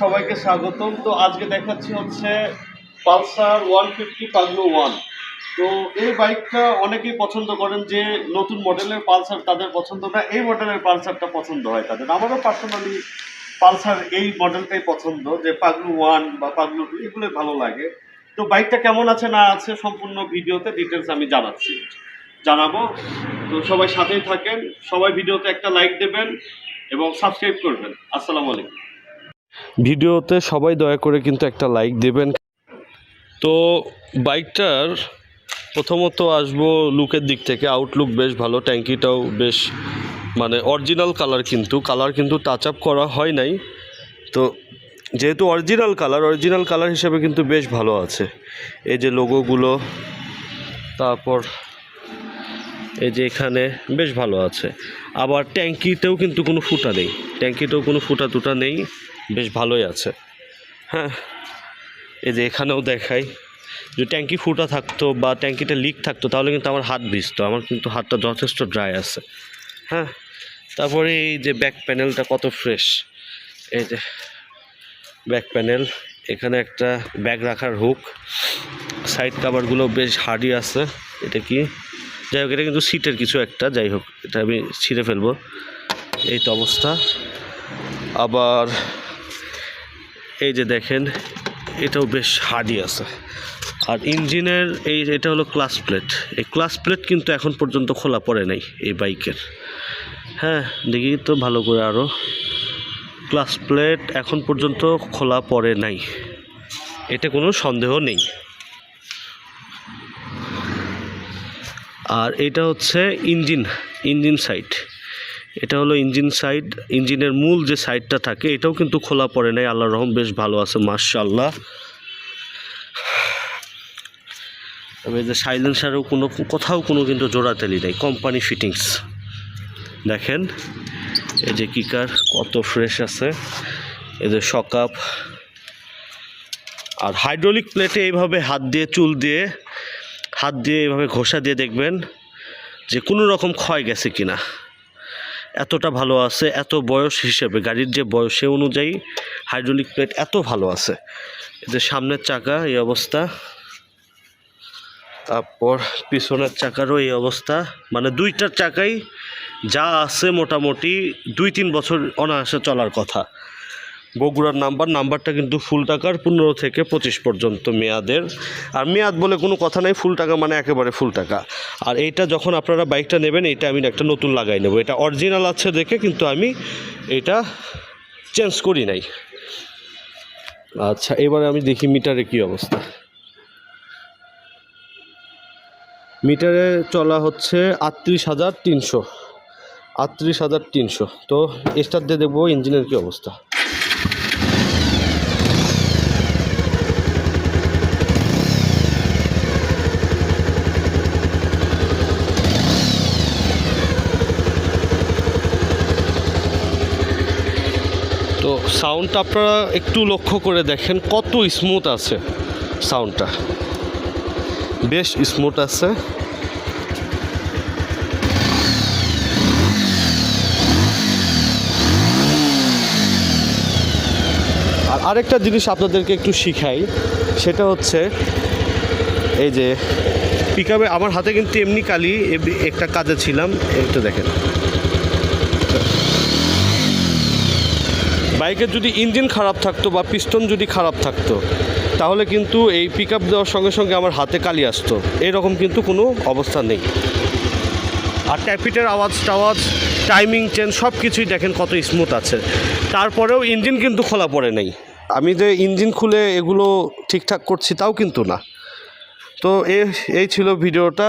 সবাইকে স্বাগতম। তো আজকে দেখাচ্ছি হচ্ছে পালসার 150 পাগলো 1। তো এই বাইকটা অনেকেই পছন্দ করেন, যে নতুন মডেলের পালসার তাদের পছন্দ না, এই মডেলের পালসারটা পছন্দ হয় তাদের। আমারও পার্সোনালি পালসার এই মডেলটাই পছন্দ, যে পাগলো 1 বা পাগলো 2 এগুলোই ভালো লাগে। তো বাইকটা কেমন আছে না আছে সম্পূর্ণ ভিডিওতে ডিটেলস আমি জানাবো। তো সবাই সাথেই থাকেন, সবাই ভিডিওতে একটা লাইক দেবেন এবং সাবস্ক্রাইব করবেন। আসসালামু আলাইকুম। ভিডিওতে সবাই দয়া করে কিন্তু একটা লাইক দেবেন। তো বাইকটার প্রথমত আসবো লুকের দিক থেকে। আউটলুক বেশ ভালো, ট্যাঙ্কিটাও বেশ মানে অরিজিনাল কালার, কিন্তু টাচ আপ করা হয় নাই। তো যেহেতু অরিজিনাল কালার হিসেবে কিন্তু বেশ ভালো আছে। এই যে লোগোগুলো, তারপর এই যে এখানে বেশ ভালো আছে। আবার ট্যাঙ্কিতেও কিন্তু কোনো ফুটা টুটা নেই, বেশ ভালোই আছে। হ্যাঁ, এই যে এখানেও দেখাই, যদি ট্যাঙ্কি ফুটা থাকতো বা ট্যাঙ্কিটা লিক থাকতো তাহলে কিন্তু আমার হাত ভিজতো। আমার কিন্তু হাতটা যথেষ্ট ড্রাই আছে। হ্যাঁ, তারপরে এই যে ব্যাক প্যানেলটা কত ফ্রেশ। এই যে ব্যাক প্যানেল, এখানে একটা ব্যাগ রাখার হুক, সাইড কাভারগুলো বেশ হার্ডি আছে। এটা কি, যাই হোক, এটা কিন্তু সিটের কিছু একটা, যাই হোক এটা আমি ছিঁড়ে ফেলবো। এই তো অবস্থা। আবার এই যে দেখেন, এটাও বেশ হার্ডি আছে। আর ইঞ্জিনের এটা হলো ক্লাচ প্লেট। এই ক্লাচ প্লেট কিন্তু এখন পর্যন্ত খোলা পড়ে নাই এই বাইকের। হ্যাঁ, দেখি তো ভালো করে, আরও ক্লাচ প্লেট এখন পর্যন্ত খোলা পড়ে নাই, এটা কোনো সন্দেহ নেই। আর এটা হচ্ছে ইঞ্জিন সাইড। এটা হলো ইঞ্জিন সাইড, ইঞ্জিনের মূল যে সাইডটা থাকে এটাও কিন্তু খোলা পড়ে নাই, আল্লাহর রহম বেশ ভালো আছে, মাশাআল্লাহ। তবে যে সাইলেন্সারও কোথাও কিন্তু জোড়াতালি নেই, কোম্পানি ফিটিংস। দেখেন এই যে কিকার কত ফ্রেশ আছে, এই যে শকআপ। আর হাইড্রোলিক প্লেটে এইভাবে হাত দিয়ে এইভাবে ঘষা দিয়ে দেখবেন যে কোনো রকম ক্ষয় গেছে কিনা। এতটা ভালো আছে, এত বয়স হিসেবে, গাড়ির যে বয়স সে অনুযায়ী হাইড্রোলিক প্লেট এত ভালো আছে। এই যে সামনের চাকা এই অবস্থা, তারপর পিছনের চাকারও এই অবস্থা। মানে দুইটার চাকাই যা আছে মোটামুটি 2-3 বছর অনায়াসে চলার কথা। বগুড়ার নাম্বারটা কিন্তু ফুল টাকার, 15 থেকে 25 পর্যন্ত মেয়াদের। আর মেয়াদ বলে কোনো কথা নাই, ফুল টাকা মানে একেবারে ফুল টাকা। আর এইটা যখন আপনারা বাইকটা নেবেন, এটা আমি একটা নতুন লাগাই নেব। এটা অরিজিনাল আছে দেখে কিন্তু আমি এটা চেঞ্জ করি নাই। আচ্ছা, এবারে আমি দেখি মিটারে কি অবস্থা। মিটারে চলা হচ্ছে 38,300। তো স্টার্ট দিয়ে দেখবো ইঞ্জিনের কি অবস্থা। তো সাউন্ডটা আপনারা একটু লক্ষ্য করে দেখেন, কত স্মুথ আছে সাউন্ডটা, বেশ স্মুথ আছে। আর আরেকটা জিনিস আপনাদেরকে একটু শিখাই, সেটা হচ্ছে এই যে পিকআপে আমার হাতে কিন্তু এমনি কালি একটা কাজে ছিলাম, একটু দেখেন। বাইকের যদি ইঞ্জিন খারাপ থাকতো বা পিস্টন যদি খারাপ থাকতো তাহলে কিন্তু এই পিকআপ দেওয়ার সঙ্গে সঙ্গে আমার হাতে কালি আসতো, এরকম কিন্তু কোনো অবস্থা নেই। আর ট্যাপিটের আওয়াজ টাইমিং চেন সব কিছুই দেখেন কত স্মুথ আছে। তারপরেও ইঞ্জিন কিন্তু খোলা পড়ে নাই। আমি যে ইঞ্জিন খুলে এগুলো ঠিকঠাক করছি তাও কিন্তু না। তো এই ছিল ভিডিওটা।